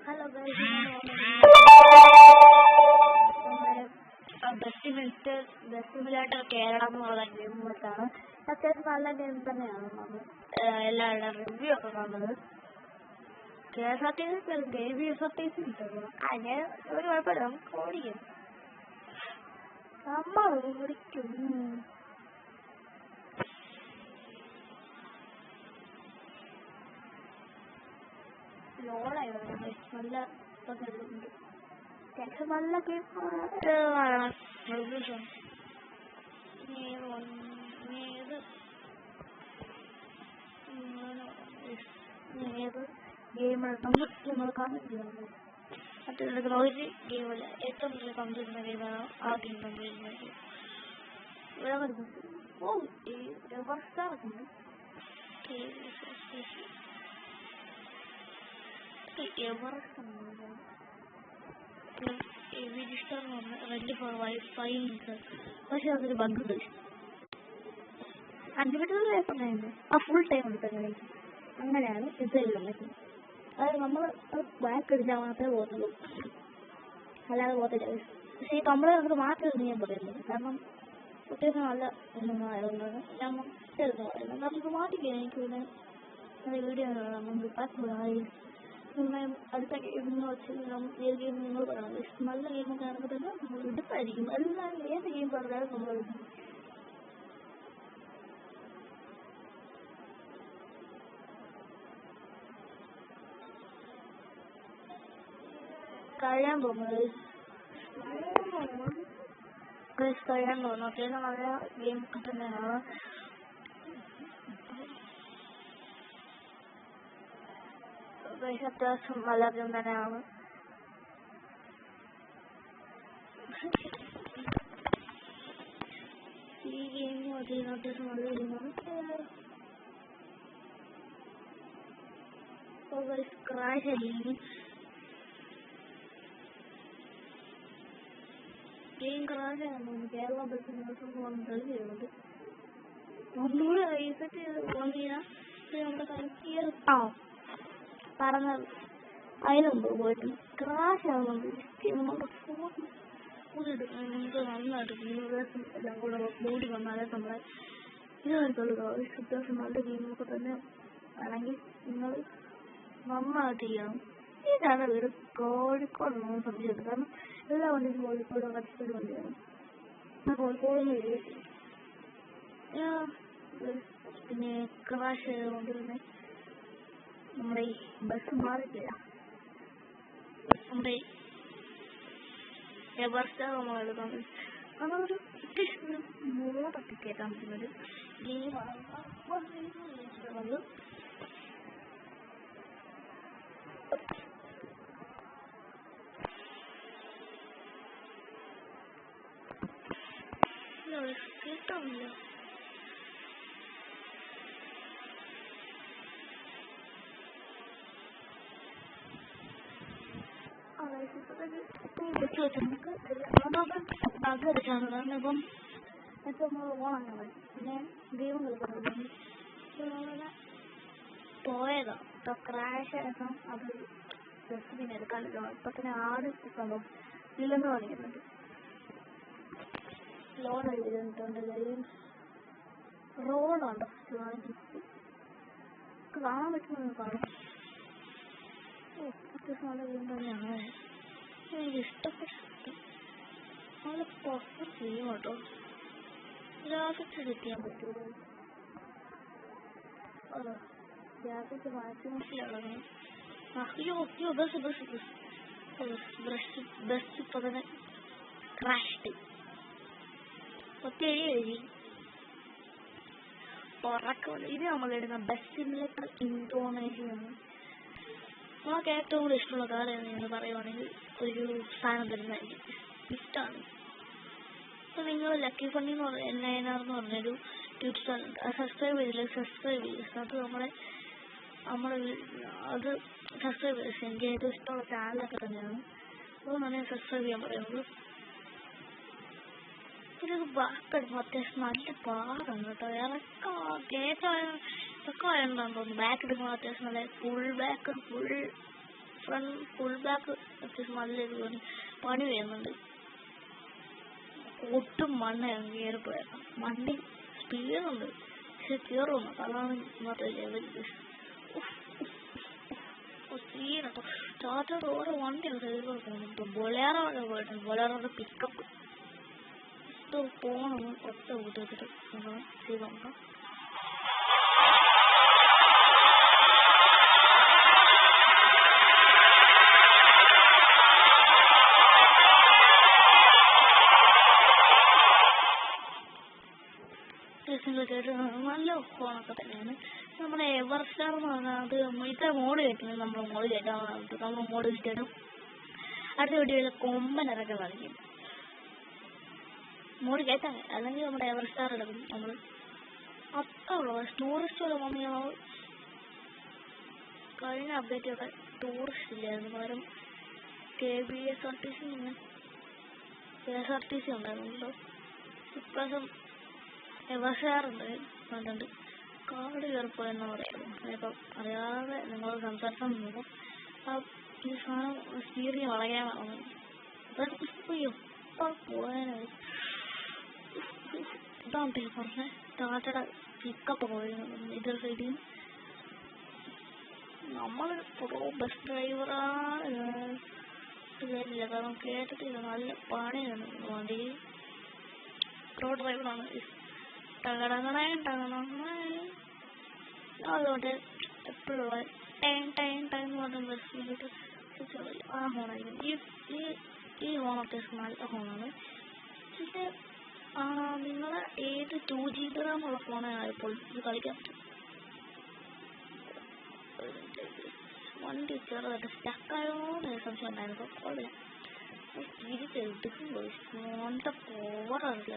Hello guys, bus simulator Kerala എന്നുള്ള game കൊടുത്താണ്. അത്യാവശ്യം നല്ല ഗെയിം തന്നെയാണ്. നമ്മൾ എല്ലാവരുടെ റിവ്യൂ ഒക്കെ കണ്ടത്. KSRTC KVSRTC കിട്ടുന്നു. അതിന് ഒരു കുഴപ്പമില്ല, നമുക്ക് ഓടിക്കും. നമ്മൾ ഓടിക്കും. ലോഡായി വരുന്നത് നല്ല നല്ല ഗെയിം. ഏത് ഗെയിമാണ് നമ്മൾ കണ്ടിരുന്നത്? മറ്റുള്ള ഒരു ഗെയിമല്ല, ഏറ്റവും കൂടുതൽ കണ്ടിരുന്ന ഗെയിമാണ് ആ ഗെയിം കണ്ടിരുന്നത്. ഓ, ഈ വർഷാറുണ്ട് പക്ഷെ അതൊരു ബഗ്. 5 മിനിറ്റ് ഉണ്ടായിരുന്നു, ആ ഫുൾ ടൈം എടുത്തത്. അങ്ങനെയാണ് ഇതെല്ലാം. അതായത് നമ്മൾ ബാക്ക് അടിച്ചാൽ മാത്രമേ പോകത്തുള്ളൂ, അല്ലാതെ പോകത്തില്ല. പക്ഷേ ഈ നമ്മളെ നമുക്ക് മാറ്റി ഞാൻ പറയുന്നത്, കാരണം അത്യാവശ്യം നല്ല ആയതുകൊണ്ടാണ് ഞാൻ പറയുന്നത്. നമുക്ക് മാറ്റിക്കാൻ എനിക്ക് പിന്നെ വീഡിയോ നമുക്ക് അടുത്ത ഗെയിം എന്ന് വെച്ചാൽ ഏത് ഗെയിം നിങ്ങൾ പറയുന്നത് നല്ല ഗെയിമൊക്കെ ആണെങ്കിൽ തന്നെ നമ്മൾ എടുത്തായിരിക്കും. എല്ലാം ഏത് ഗെയിം പറഞ്ഞാലും നമ്മൾ എടുക്കും. കഴിയാൻ തോന്നുന്നത് കഴിയാൻ തോന്നുന്നു. അത്യാവശ്യം നല്ല ഗെയിം ഒക്കെ തന്നെയാണ്. അത്യാവശ്യം നല്ല ഗെയിം തന്നെയാണ്. ഈ ഗെയിം അത്യാവശ്യം നല്ല ഗെയിമാണ്. ക്രാഷ് ആയിരിക്കും ഗെയിം. ക്രാഷാണ് കേരള ബസ് ചെയ്യുന്നത്. ഒന്നുകൂടെ റീസെറ്റ് വന്നില്ല നമ്മുടെ കറക്റ്റ് പറഞ്ഞത്. അതിനുമ്പ് പോയിട്ട് ക്രാഷ് ആവുന്നുണ്ട്. നമ്മുടെ ഫോൺ നമുക്ക് നന്നായിട്ട് യൂണിവേഴ്സും എല്ലാം കൂടെ കൂടി വന്നാലേ നമ്മളെ ഇത് വരുത്തുള്ളൂ. അത്യാവശ്യം നല്ല ഗെയിമൊക്കെ തന്നെ ആണെങ്കിൽ നിങ്ങൾ നന്നായിട്ട് ചെയ്യണം. ഇതാണ് ഒരു കോഴിക്കോട് സംശയം. കാരണം എല്ലാ വണ്ടിയും കോഴിക്കോട് കച്ചവട വണ്ടിയാണ്. കോഴിക്കോടൊന്നും ഇല്ല. പിന്നെ ക്രാഷ് ആയതുകൊണ്ട് തന്നെ നമ്മുടെ ഈ ബസ് മാറിയിട്ടില്ല. നമ്മുടെ നമ്മളെടുക്കാൻ അതൊരു അത്യാവശ്യം മോഡൊക്കെ കേൾക്കാൻ പറ്റുന്നൊരു ഗെയിമാണ്. കേൾക്കാമില്ല. അടിച്ചാണ് കാരണം ഇപ്പം നമ്മൾ ഓണാണ്. പിന്നെ ഗെയിം കളിക്കുന്നത് പോയതാ ഇപ്പൊ ക്രാഷ് ആയപ്പം അത് ജസ്റ്റ് പിന്നെ എടുക്കാനല്ലോ. ഇപ്പൊ തന്നെ ആട് സംഭവം ഇല്ലെന്ന് പറയുന്നുണ്ട്. ലോൺ എഴുതിയിട്ടുണ്ട്. റോഡുണ്ട് കാണാൻ പറ്റുന്ന കാണും. അത്യാവശ്യം നല്ല ഗെയിം തന്നെയാണ്. എനിക്ക് ഇഷ്ടപ്പെട്ടു. നല്ല പെർഫെക്റ്റ് ചെയ്യും കേട്ടോ. ഗ്രാഫിക്സ് സെറ്റ് ചെയ്യാൻ പറ്റുമോ? ഗ്രാഫിക്സ് മാക്സിമത്തിലാണ്. അയ്യോ ബസ് ഇപ്പൊ തന്നെ ക്രാഷ് ഒത്തിരി ഉറക്കമുണ്ട്. ഇത് നമ്മളിടുന്ന ബസ് സിമുലേറ്റർ ഇൻഡോനേഷ്യയാണ്. നമുക്ക് ഏറ്റവും കൂടുതൽ ഇഷ്ടമുള്ള കാര്യം എന്ന് പറയുവാണെങ്കിൽ ഒരു സാധനം തരുന്നതായിരിക്കും ഗിഫ്റ്റാണ്. അപ്പോൾ നിങ്ങൾ ലക്കി ഫണ്ടി എന്ന് പറഞ്ഞ NINR എന്ന് പറഞ്ഞൊരു ടിപ്സ് ഉണ്ട്. അത് സബ്സ്ക്രൈബ് ചെയ്യും. അത് അത് സബ്സ്ക്രൈബ് ചെയ്ത് എനിക്ക് ഏറ്റവും ഇഷ്ടമുള്ള ചാനലൊക്കെ തന്നെയാണ്. അതുകൊണ്ടാണ് ഞാൻ സബ്സ്ക്രൈബ് ചെയ്യാൻ പറയുന്നത്. പിന്നെ ഇത് ബാക്കെടുക്കുമ്പോൾ അത്യാവശ്യം നല്ല പാടാണ് കേട്ടോ. ഇറക്കമായെന്താണെന്ന് തോന്നുന്നു. ബാക്ക് എടുക്കുമ്പോൾ അത്യാവശ്യം നല്ല ഫുൾ ഫ്രണ്ട് ഫുൾ ബാക്ക് അത്യാവശ്യം നല്ല പണി വരുന്നുണ്ട്. ഒട്ടും മണ്ണ് കയറിപ്പോയേക്കാം. വണ്ടി സ്പീഡുണ്ട് പക്ഷെ കയറുന്നു. അതാണ് ഇന്നത്തെ ലെവൽ. സീനട്ടോ ചാച്ചോട് ഓരോ വണ്ടിയാണ് പോകുന്നുണ്ട്. ബൊലേറോടെ പോയിട്ടുണ്ട്. ബൊലേറോടെ പിക്കപ്പ് ഇത് പോകണമെന്ന് ഒറ്റ കൂട്ടി വെച്ചിട്ട് ചെയ്ത് നോക്കാം. നല്ല ഫോണൊക്കെ തന്നെയാണ്. നമ്മുടെ എവർസ്റ്റാർ എന്ന് പറഞ്ഞാൽ അത് ഇത്ര മോഡ് കയറ്റുന്നത് നമ്മൾ മോഡ് കയറ്റാൻ നമ്മൾ മോഡ് കയറ്റും. അടുത്ത വീഡിയോയിൽ കൊമ്പൻ ഇറക്കാൻ കളിക്കും. മോഡ് കയറ്റാൻ അല്ലെങ്കിൽ നമ്മുടെ എവർസ്റ്റാർ എടുക്കും നമ്മൾ. അത്ര ടൂറിസ്റ്റുകൾ വന്നു. കഴിഞ്ഞ അപ്ഡേറ്റൊക്കെ ടൂറിസ്റ്റ് ഇല്ലായിരുന്നു, പകരം KSRTC ഉണ്ടായിരുന്നുണ്ടോ. ഇപ്രാവശ്യം എവർസ്റ്റാറുണ്ട് കണ്ടുണ്ട്. കാട് കയറിപ്പോയെന്ന് പറയാമോ. ഇപ്പം അറിയാതെ നിങ്ങൾ സംസാരിക്കാൻ നിന്നപ്പോൾ ഈ സാധനം സ്പീഡിൽ വളയാൻ വന്നു. അയ്യോ പോയാനായി. ഇതാണ് പറഞ്ഞ ടാറ്റയുടെ പിക്കപ്പ് പോയിരുന്നു ഇതേ സൈഡിൽ. നമ്മൾ ബസ് ഡ്രൈവറാണ് കേട്ടില്ല, കാരണം കേട്ടിട്ടില്ല. നല്ല പണിയാണ് വണ്ടി. പ്രോ ഡ്രൈവറാണ്. അതുകൊണ്ട് എപ്പോഴും ടൈം പറഞ്ഞിട്ട് ആ ഹോണായിരിക്കും. ഈ ഹോൺ അത്യാവശ്യം നല്ല ഹോണാണ്. പക്ഷേ നിങ്ങളെ ഏത് 2GB റാമുള്ള ഫോണായപ്പോൾ ഇത് കളിക്കാൻ പറ്റും. വണ്ടി ചെറുതായിട്ട് സ്റ്റക്കായോന്ന് സംശയം ഉണ്ടായിരുന്നു. കുഴപ്പമില്ല. തിരിച്ചെടുക്കുമ്പോൾ ഫോണിൻ്റെ പവററില്ല.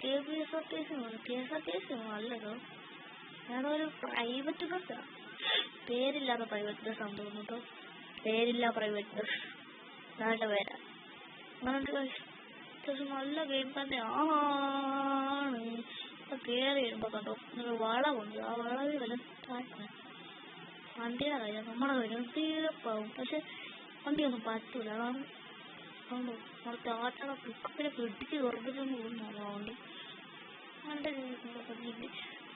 KSRTC നല്ലതോ. ഞാനൊരു പ്രൈവറ്റ് ബസ്സാണ്, പേരില്ലാത്ത പ്രൈവറ്റ് ബസ്സാണ് തോന്നുന്നു. പേരില്ല പ്രൈവറ്റ് ബസ് നല്ല പേരാ. അങ്ങനെ അത്യാവശ്യം നല്ല ഗെയിം തന്നെയാണ്. കയറി വരുമ്പോൾ കണ്ടോ വളവുണ്ട്. ആ വളവിൽ വല്ല വണ്ടിയുടെ കാര്യം നമ്മുടെ കാര്യം തീർപ്പാവും. പക്ഷെ വണ്ടിയൊന്നും പറ്റൂല. അതാണ് കണ്ടോ നമ്മുടെ ടാറ്റയുടെ പിക്കപ്പിനെ പിടിച്ച് വെറുതെന്ന് പോകുന്നതാണ് വണ്ടി. വണ്ടി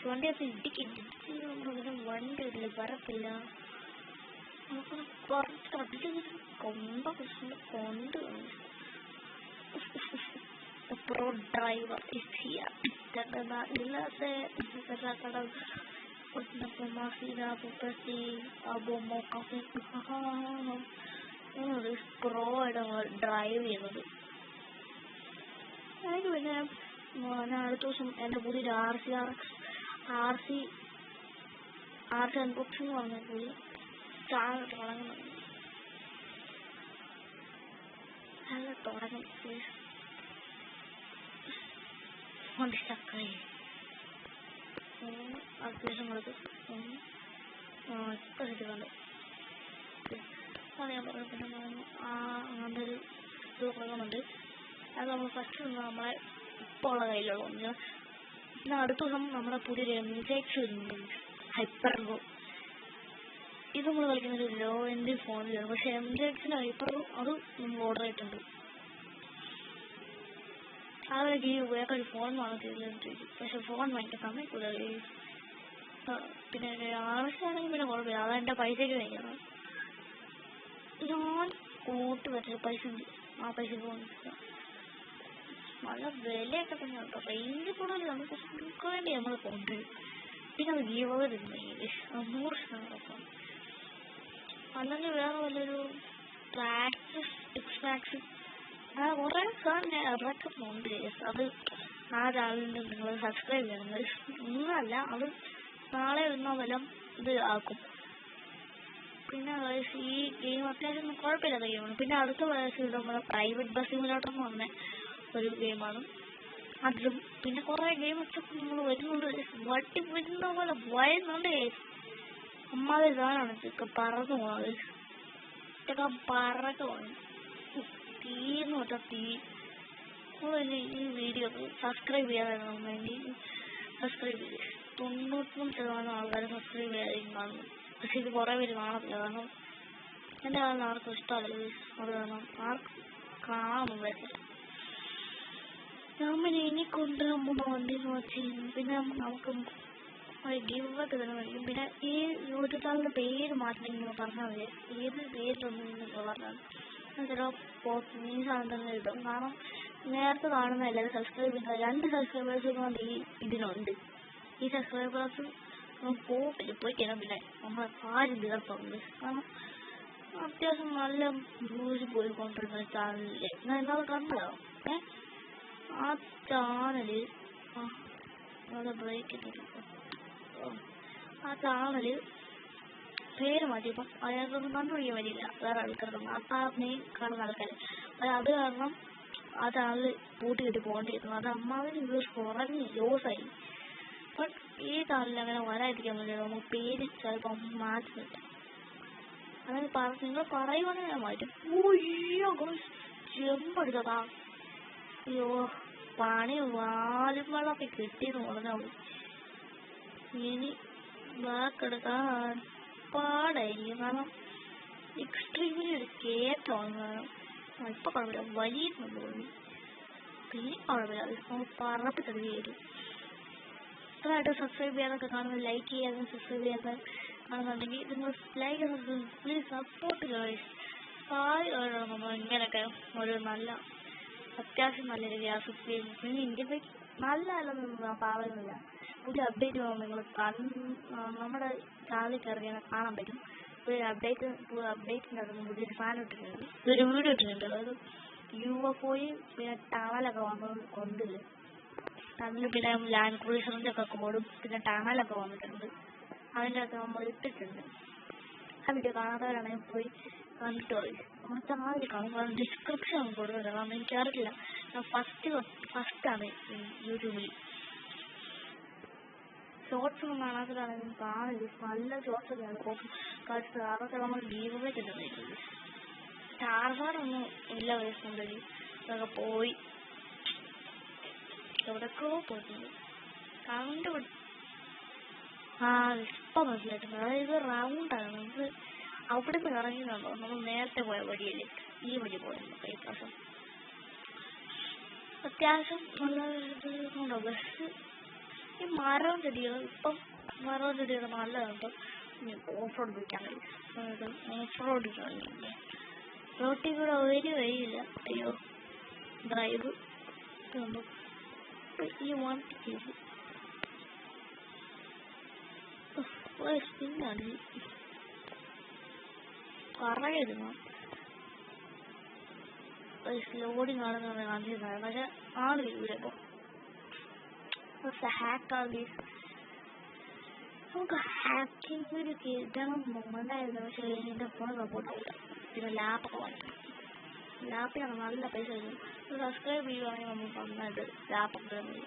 വണ്ടിയൊക്കെ ഇടിക്കില്ല. വണ്ടി ഇല്ല, വരത്തില്ല. നമുക്കൊന്ന് കുറച്ച് കൊണ്ട പ്രശ്നം കൊണ്ട് പ്രോ ഡ്രൈവർ ഇല്ലാത്ത പ്രോ ആയിട്ട് ഡ്രൈവ് ചെയ്യുന്നത്. എനിക്ക് പിന്നെ ഞാൻ അടുത്ത ദിവസം എൻ്റെ പുതിയൊരു RC അൺബോക്സിങ് വാങ്ങാൻ പോയി ചാനൽ തുടങ്ങുന്നുണ്ട്. നല്ല തുടങ്ങും കൊണ്ട് സ്റ്റക്കായി അത്യാവശ്യങ്ങൾക്ക് കണ്ട് ഞാൻ പറഞ്ഞു. പിന്നെ അങ്ങനത്തെ ഒരു ഇത് തുടങ്ങുന്നുണ്ട്. അത് നമ്മൾ ഫസ്റ്റ് നമ്മളെ ഇപ്പോൾ ഉള്ള കയ്യിലുള്ള ഒന്ന്. പിന്നെ അടുത്ത ദിവസം നമ്മുടെ പുതിയൊരു MX വരുന്നുണ്ട്, ഹൈപ്പർഗോ. ഇത് നമ്മൾ കളിക്കുന്നൊരു ലോ എൻഡ് ഫോണിലാണ്. പക്ഷെ MX ഹൈപ്പർഗോ അത് നമ്മൾ ഓർഡർ ചെയ്തിട്ടുണ്ട്. അതൊക്കെ ഈ വേറൊരു ഫോൺ വാങ്ങിച്ചു. പക്ഷെ ഫോൺ വാങ്ങിക്കാൻ സമയക്കൂല. പിന്നെ ആവശ്യമാണെങ്കിൽ പിന്നെ കുഴപ്പമില്ല, അതെൻ്റെ പൈസയ്ക്ക് കഴിക്കണം. ഞാൻ കൂട്ടി വെച്ച പൈസ ഉണ്ട്, ആ പൈസക്ക് വാങ്ങിക്കാം. നല്ല വിലയൊക്കെ തന്നെ കേട്ടോ. റേഞ്ച് കൂടുതൽ നമുക്ക് വേണ്ടി നമ്മൾ കൊണ്ടുവരും. പിന്നെ അത് ഗീവറുണ്ടെങ്കിൽ 100% അല്ലെങ്കിൽ വേറെ വല്ലൊരു എക്സ്ട്രാക്സ് അങ്ങനെ കുറേ സാധനം ഞാൻ ഇറക്കുന്നുണ്ട്. അത് ആ ചാനലിൻ്റെ നിങ്ങൾ സബ്സ്ക്രൈബ് ചെയ്യണം. ഒന്നുമല്ല, അത് നാളെ ഇന്നോ വല്ലതും ഇത് ആക്കും. പിന്നെ ഈ ഗെയിം അത്യാവശ്യം കുഴപ്പമില്ലാത്ത ഗെയിമാണ്. പിന്നെ അടുത്ത വയസ്സിൽ നമ്മുടെ പ്രൈവറ്റ് ബസ് സിമുലേറ്റർ എന്ന് പറഞ്ഞ ഒരു ഗെയിമാണ്. അതിലും പിന്നെ കുറേ ഗെയിമൊക്കെ നമ്മൾ വരുന്നുണ്ട്. വട്ടി വരുന്ന പോലെ വരുന്നുണ്ട്. അമ്മാതെ സാധനമാണ് ഇതൊക്കെ പറന്നു പോകുന്നത്. ഇതൊക്കെ പറക്കെ പോകുന്നു. തീർന്നു കേട്ടോ. ഈ വീഡിയോ സബ്സ്ക്രൈബ് ചെയ്യാൻ വേണ്ടി സബ്സ്ക്രൈബ് ചെയ്ത് 93% ആൾക്കാർ സബ്സ്ക്രൈബ് ചെയ്യാതെയും കാണുന്നു. പക്ഷെ ഇത് കുറേ പേര് കാണത്തില്ല, കാരണം എൻ്റെ കാരണം ആർക്കും ഇഷ്ടമല്ല. അത് കാരണം ആർക്കും കാണാൻ പറ്റില്ല. നമ്മൾ ഇനി കൊണ്ടുവരുമ്പോൾ വണ്ടി നോക്കി പിന്നെ നമുക്ക് ഒരു ഗിവൊക്കെ തന്നെ മേടിക്കും. പിന്നെ ഈ യൂട്യൂബ് ചാനലിൻ്റെ പേര് മാറ്റണമെങ്കിൽ പറഞ്ഞാൽ മതി. ഏത് പേരിലൊന്നും പറഞ്ഞാൽ ചില ഈ സാധനം തന്നെ കിട്ടും. കാരണം നേരത്തെ കാണുന്ന എല്ലാവരും സബ്സ്ക്രൈബ് ചെയ്യുന്ന 2 സബ്സ്ക്രൈബേഴ്സ് കൊണ്ട് ഇതിനുണ്ട്. ഈ സബ്സ്ക്രൈബേഴ്സ് പോയി കഴിഞ്ഞാൽ പിന്നെ നമ്മൾ ആരും തീർത്തുണ്ട്. കാരണം അത്യാവശ്യം നല്ല വ്യൂസ് പോയിക്കൊണ്ടിരുന്ന ചാനലില്ലേ ഞാൻ എന്താ കണ്ടോ ആ ചാനല് ബ്രേക്ക് ആ ചാനല് പേര് മാറ്റിയപ്പം അയാൾക്കൊന്നും കണ്ടുപിടിക്കാൻ പറ്റില്ല. വേറെ ആൾക്കാർക്കൊന്നും അപ്പം ആ മെയിൻ കാണുന്ന ആൾക്കാർ അത് കാരണം ആ ചാനല് പൂട്ടിക്കിട്ട് പോകേണ്ടിയിരുന്നു. അത് അമ്മാവിന് വ്യൂസ് കുറഞ്ഞ് ലോസായി. ബട്ട് ഈ ചാനലിൽ അങ്ങനെ വരാതിരിക്കാൻ വേണ്ടി നമുക്ക് പേര് ചിലപ്പം മാറ്റുന്നില്ല. അങ്ങനെ നിങ്ങൾ പറയുവാണെങ്കിൽ ഞാൻ മാറ്റും. അയ്യോ ചെമ്പെടുത്തതാ. അയ്യോ പണി വാലുകളൊക്കെ കിട്ടിയെന്ന് പറഞ്ഞാൽ ഇനി വാക്കെടുക്കാൻ പാടായിരിക്കും. കാരണം എക്സ്ട്രീമിലി ഒരു കേറ്റാണ്. ഇപ്പൊ കുഴപ്പമില്ല, വലിയ തോന്നി പിന്നെ കുഴപ്പമില്ല. നമുക്ക് പറപ്പിട്ടത് വരും. ഇത്രയായിട്ട് സബ്സ്ക്രൈബ് ചെയ്യാനൊക്കെ കാണുന്നത്, ലൈക്ക് ചെയ്യാനും സബ്സ്ക്രൈബ് ചെയ്യാൻ കാണുന്നുണ്ടെങ്കിൽ നിങ്ങൾ ലൈക്ക് പ്ലീസ് സപ്പോർട്ട് ഗൈസ്. നമ്മൾ ഇങ്ങനെയൊക്കെ ഒരു നല്ല അത്യാവശ്യം നല്ല രീതിയിൽ പിന്നെ ഇന്ത്യൻ നല്ല നല്ലതൊന്നും പാവുന്നില്ല. പുതിയ അപ്ഡേറ്റ് പോകുമ്പോൾ നിങ്ങൾ നമ്മുടെ ചാനലിൽ കയറി കാണാൻ പറ്റും. പുതിയ അപ്ഡേറ്റിൻ്റെ അതൊന്നും പുതിയൊരു സാധനം ഇട്ടിട്ടുണ്ട്, ഒരു വീഡിയോ ഇട്ടിട്ടുണ്ട്. അതായത് UFOയും പിന്നെ ടണലൊക്കെ വന്നുകൊണ്ട് അതിൽ പിന്നെ ലാൻഡ് ക്രൂസറിൻ്റെ ഒക്കെ കോഡും പിന്നെ ടണലൊക്കെ വന്നിട്ടുണ്ട്. അതിൻ്റെ അകത്ത് നമ്മൾ ഇട്ടിട്ടുണ്ട്. ആ വീഡിയോ കാണാത്തവരാണെങ്കിൽ പോയി കണ്ടിട്ട് പോയി നമ്മുടെ ചാനലിൽ കാണും. കാരണം ഡിസ്ക്രിപ്ഷൻ കൊടുക്കുന്നുണ്ട്. കാരണം എനിക്കറിയില്ല, ഞാൻ ഫസ്റ്റാണ് യൂട്യൂബിൽ. ഷോർട്സ് ഒന്നും കാണാത്തതാണെങ്കിൽ കാണില്ല. നല്ല ഷോർട്സ് ഒക്കെയാണ് കളിച്ചത്. അതൊക്കെ നമ്മൾ ലീവൊക്കെ കിട്ടുന്നത്. സ്റ്റാർവാറൊന്നും ഇല്ല വയസ്സുണ്ടെങ്കിൽ ഇതൊക്കെ പോയി എവിടെയൊക്കെയോ പോയിട്ടുണ്ട്. കണ്ടുപിടി ഇപ്പം മനസ്സിലായിട്ടുണ്ട്. അതായത് റൗണ്ടാണ്. നമുക്ക് അവിടെ നിന്ന് ഇറങ്ങിയിട്ടുണ്ടോ നമ്മൾ നേരത്തെ പോയ വഴിയല്ലേ ഈ വഴി പോയത് ഈ പ്രാവശ്യം. അത്യാവശ്യം നല്ല ഇതുണ്ടോ ബസ്. ഈ മരവും ചെടികളും ഇപ്പം മരവും ചെടികളും നല്ലതുണ്ട്. ഓഫ് റോഡ് പിടിക്കാൻ കഴിയും. ഓഫ് റോഡ് റോട്ടിൽ കൂടെ ഒരു വഴിയില്ല. അയ്യോ ഡ്രൈവ് ഈ വണ്ടി സ്പിന്നാണ് പറയരുന്നു. ലോഡിങ് ആണെന്ന് കാണിച്ചിരുന്നത്. പക്ഷെ ആണ് ഇവരപ്പോൾ ഹാക്കാണ്. നമുക്ക് ഹാക്കിംഗ് ഒരു കിട്ടണം മൊമെൻ്റായിരുന്നു. പക്ഷേ എൻ്റെ ഫോൺ സപ്പോർട്ട് ചെയ്യില്ല. പിന്നെ ലാപ്പൊക്കെ വാങ്ങിക്കും. ലാപ്പിനാണ് നല്ല പൈസ വരും. സബ്സ്ക്രൈബ് ചെയ്യുവാണെങ്കിൽ നമുക്ക് നന്നായിട്ട് ലാപ്പൊക്കെ തരുന്നത്.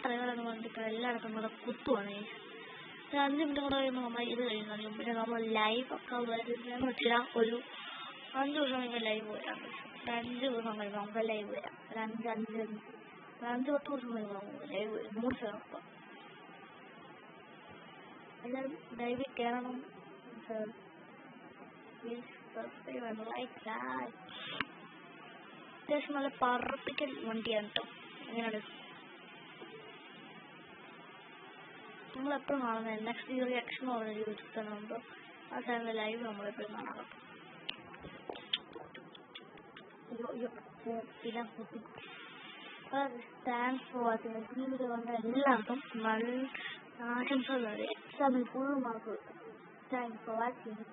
ഡ്രൈവറെന്ന് പറഞ്ഞിട്ട് ഇപ്പോൾ എല്ലായിടത്തും കൂടെ കുത്തുവാണ്. 5 മിനിറ്റ് കൂടെ കഴിയുമ്പോൾ നമ്മൾ ഇത് കഴിയുന്നു. പിന്നെ നമ്മൾ ലൈവൊക്കെ വരുന്നതെന്ന് വെച്ചാൽ ഒരു 5 ദിവസം കഴിയുമ്പോൾ ലൈവ് വരാം. 5 ദിവസം കഴിയുമ്പോൾ നമുക്ക് ലൈവ് വരാം. 5-10 ദിവസം കഴിയുമ്പോൾ നമുക്ക് ലൈവ് വരും. 3 ദിവസം എല്ലാവരും ലൈവിൽ കയറണം. അത്യാവശ്യം നല്ല പറപ്പിക്കൽ വണ്ടിയാണ് കേട്ടോ. അങ്ങനെയാണ് നമ്മളെപ്പോഴും കാണുന്നത്. NXT റിയാക്ഷൻ എന്ന് പറഞ്ഞ യൂട്യൂബ് ചാനലുണ്ട്. ആ ചാനലിലെ ലൈവ് നമ്മളെപ്പോഴും കാണാം. Thanks for watching. ഈ വീഡിയോ കണ്ട എല്ലാവർക്കും നല്ല ആശംസകൾ. എക്സാമിൽ full mark. Thanks for watching.